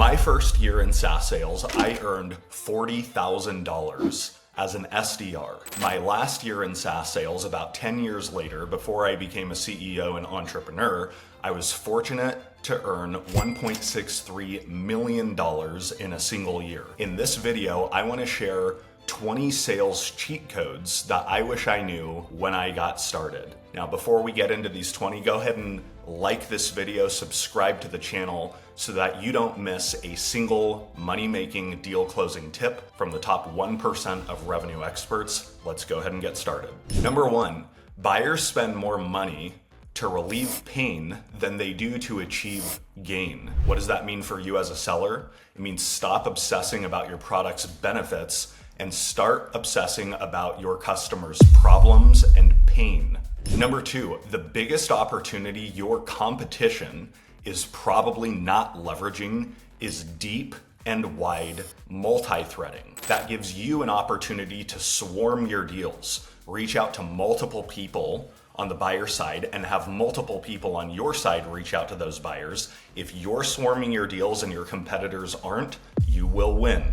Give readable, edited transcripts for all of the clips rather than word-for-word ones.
My first year in SaaS sales, I earned $40,000 as an SDR. My last year in SaaS sales, about 10 years later, before I became a CEO and entrepreneur, I was fortunate to earn $1.63 million in a single year. In this video, I want to share 20 sales cheat codes that I wish I knew when I got started. Now, before we get into these 20, go ahead and like this video, subscribe to the channel so that you don't miss a single money-making deal closing tip from the top 1% of revenue experts. Let's go ahead and get started. Number one, buyers spend more money to relieve pain than they do to achieve gain. What does that mean for you as a seller? It means stop obsessing about your product's benefits and start obsessing about your customers' problems and pain. Number two, the biggest opportunity your competition is probably not leveraging is deep and wide multi-threading. That gives you an opportunity to swarm your deals, reach out to multiple people on the buyer side and have multiple people on your side reach out to those buyers. If you're swarming your deals and your competitors aren't, you will win.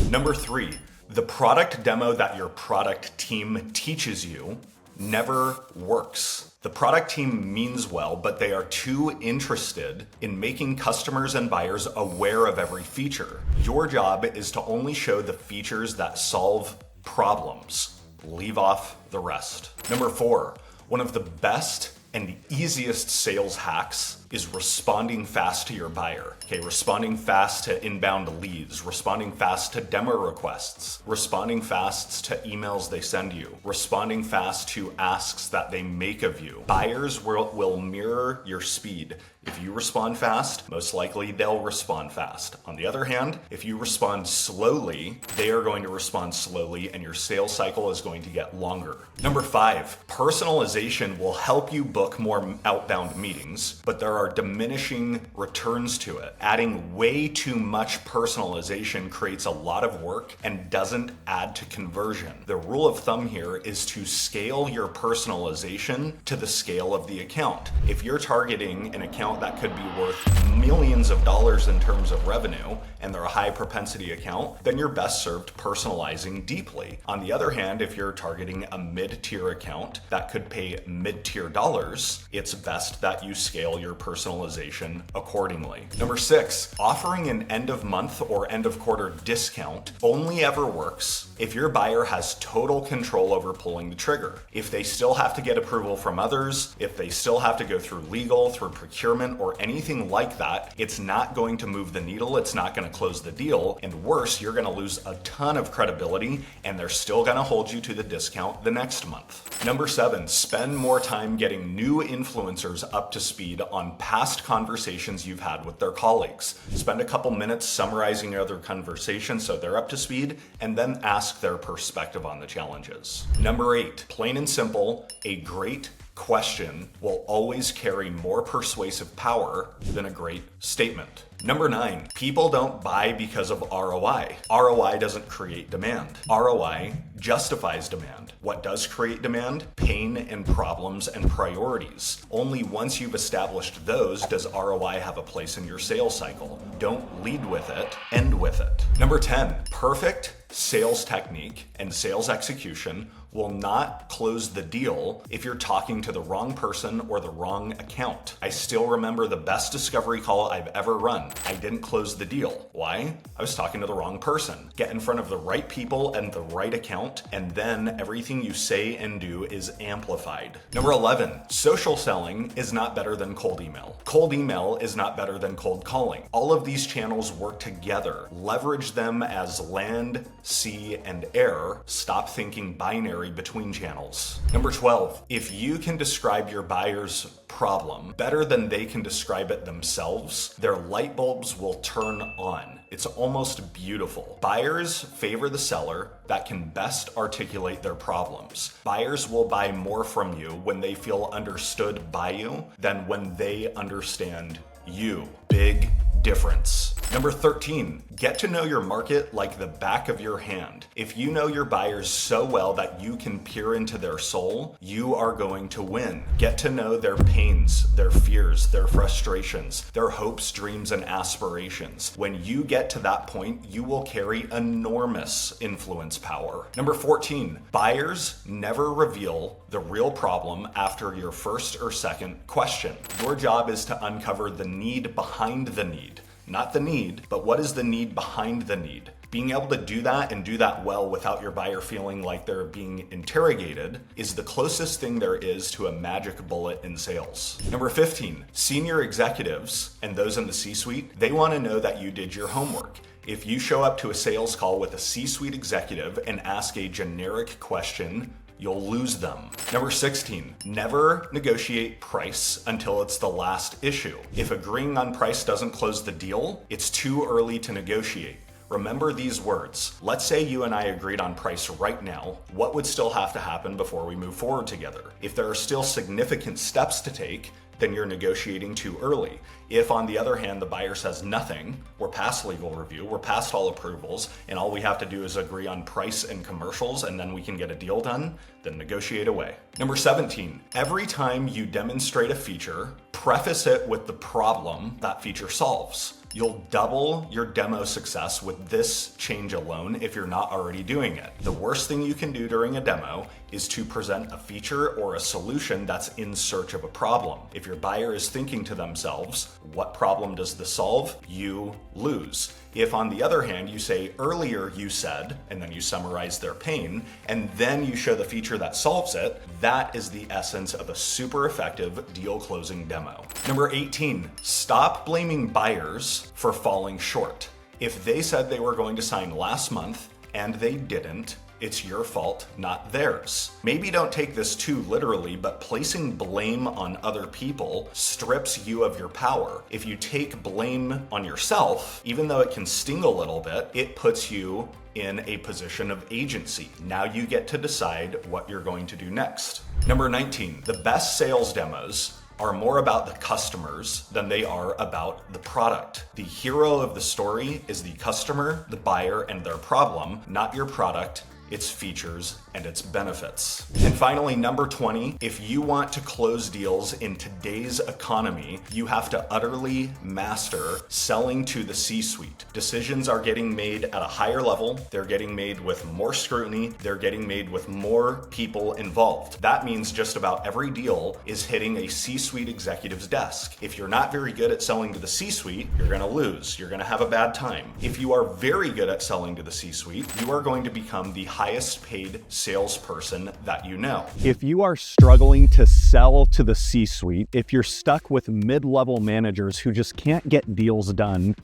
Number three, the product demo that your product team teaches you never works. The product team means well, but they are too interested in making customers and buyers aware of every feature. Your job is to only show the features that solve problems. Leave off the rest. Number four, one of the best and easiest sales hacks is responding fast to your buyer. Okay, responding fast to inbound leads, responding fast to demo requests, responding fast to emails they send you, responding fast to asks that they make of you. Buyers will mirror your speed. If you respond fast, most likely they'll respond fast. On the other hand, if you respond slowly, they are going to respond slowly and your sales cycle is going to get longer. Number five, personalization will help you book more outbound meetings, but there are diminishing returns to it. Adding way too much personalization creates a lot of work and doesn't add to conversion. The rule of thumb here is to scale your personalization to the scale of the account. If you're targeting an account that could be worth millions of dollars in terms of revenue and they're a high propensity account, then you're best served personalizing deeply. On the other hand, if you're targeting a mid-tier account that could pay mid-tier dollars, it's best that you scale your personalization accordingly. Number six, offering an end of month or end of quarter discount only ever works if your buyer has total control over pulling the trigger. If they still have to get approval from others, if they still have to go through legal, through procurement, or anything like that, it's not going to move the needle, it's not going to close the deal, and worse, you're going to lose a ton of credibility and they're still going to hold you to the discount the next month. Number seven, spend more time getting new influencers up to speed on past conversations you've had with their colleagues. Spend a couple minutes summarizing other conversations so they're up to speed, and then ask their perspective on the challenges. Number eight, plain and simple, a great question will always carry more persuasive power than a great statement. Number nine, people don't buy because of ROI. ROI doesn't create demand. ROI justifies demand. What does create demand? Pain and problems and priorities. Only once you've established those does ROI have a place in your sales cycle. Don't lead with it, end with it. Number 10, perfect sales technique and sales execution will not close the deal if you're talking to the wrong person or the wrong account. I still remember the best discovery call I've ever run. I didn't close the deal. Why? I was talking to the wrong person. Get in front of the right people and the right account, and then everything you say and do is amplified. Number 11, social selling is not better than cold email. Cold email is not better than cold calling. All of these channels work together. Leverage them as land, sea, and air. Stop thinking binary between channels. Number 12, if you can describe your buyer's problem better than they can describe it themselves, their light bulbs will turn on. It's almost beautiful. Buyers favor the seller that can best articulate their problems. Buyers will buy more from you when they feel understood by you than when they understand you. Big difference. Number 13, get to know your market like the back of your hand. If you know your buyers so well that you can peer into their soul, you are going to win. Get to know their pains, their fears, their frustrations, their hopes, dreams, and aspirations. When you get to that point, you will carry enormous influence power. Number 14, buyers never reveal the real problem after your first or second question. Your job is to uncover the need behind the need. Not the need, but what is the need behind the need? Being able to do that and do that well without your buyer feeling like they're being interrogated is the closest thing there is to a magic bullet in sales. Number 15, senior executives and those in the C-suite, they want to know that you did your homework. If you show up to a sales call with a C-suite executive and ask a generic question, you'll lose them. Number 16, never negotiate price until it's the last issue. If agreeing on price doesn't close the deal, it's too early to negotiate. Remember these words. Let's say you and I agreed on price right now. What would still have to happen before we move forward together? If there are still significant steps to take, then you're negotiating too early. If, on the other hand, the buyer says nothing, we're past legal review, we're past all approvals, and all we have to do is agree on price and commercials, and then we can get a deal done, then negotiate away. Number 17, every time you demonstrate a feature, preface it with the problem that feature solves. You'll double your demo success with this change alone if you're not already doing it. The worst thing you can do during a demo is to present a feature or a solution that's in search of a problem. If your buyer is thinking to themselves, what problem does this solve? You lose. If, on the other hand, you say earlier you said, and then you summarize their pain, and then you show the feature that solves it, that is the essence of a super effective deal closing demo. Number 18, stop blaming buyers for falling short. If they said they were going to sign last month and they didn't, it's your fault, not theirs. Maybe don't take this too literally, but placing blame on other people strips you of your power. If you take blame on yourself, even though it can sting a little bit, it puts you in a position of agency. Now you get to decide what you're going to do next. Number 19, the best sales demos are more about the customers than they are about the product. The hero of the story is the customer, the buyer, and their problem, not your product, its features, and its benefits. And finally, number 20, if you want to close deals in today's economy, you have to utterly master selling to the C-suite. Decisions are getting made at a higher level, they're getting made with more scrutiny, they're getting made with more people involved. That means just about every deal is hitting a C-suite executive's desk. If you're not very good at selling to the C-suite, you're gonna lose, you're gonna have a bad time. If you are very good at selling to the C-suite, you are going to become the highest paid salesperson that you know. If you are struggling to sell to the C-suite, if you're stuck with mid-level managers who just can't get deals done,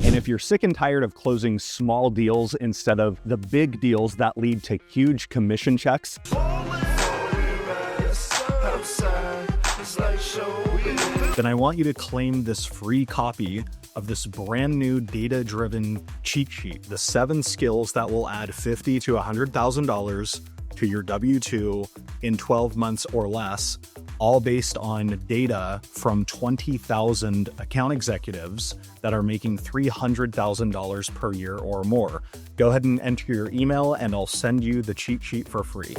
and if you're sick and tired of closing small deals instead of the big deals that lead to huge commission checks, then I want you to claim this free copy of this brand new data-driven cheat sheet, the 7 skills that will add $50,000 to $100,000 to your W-2 in 12 months or less, all based on data from 20,000 account executives that are making $300,000 per year or more. Go ahead and enter your email and I'll send you the cheat sheet for free.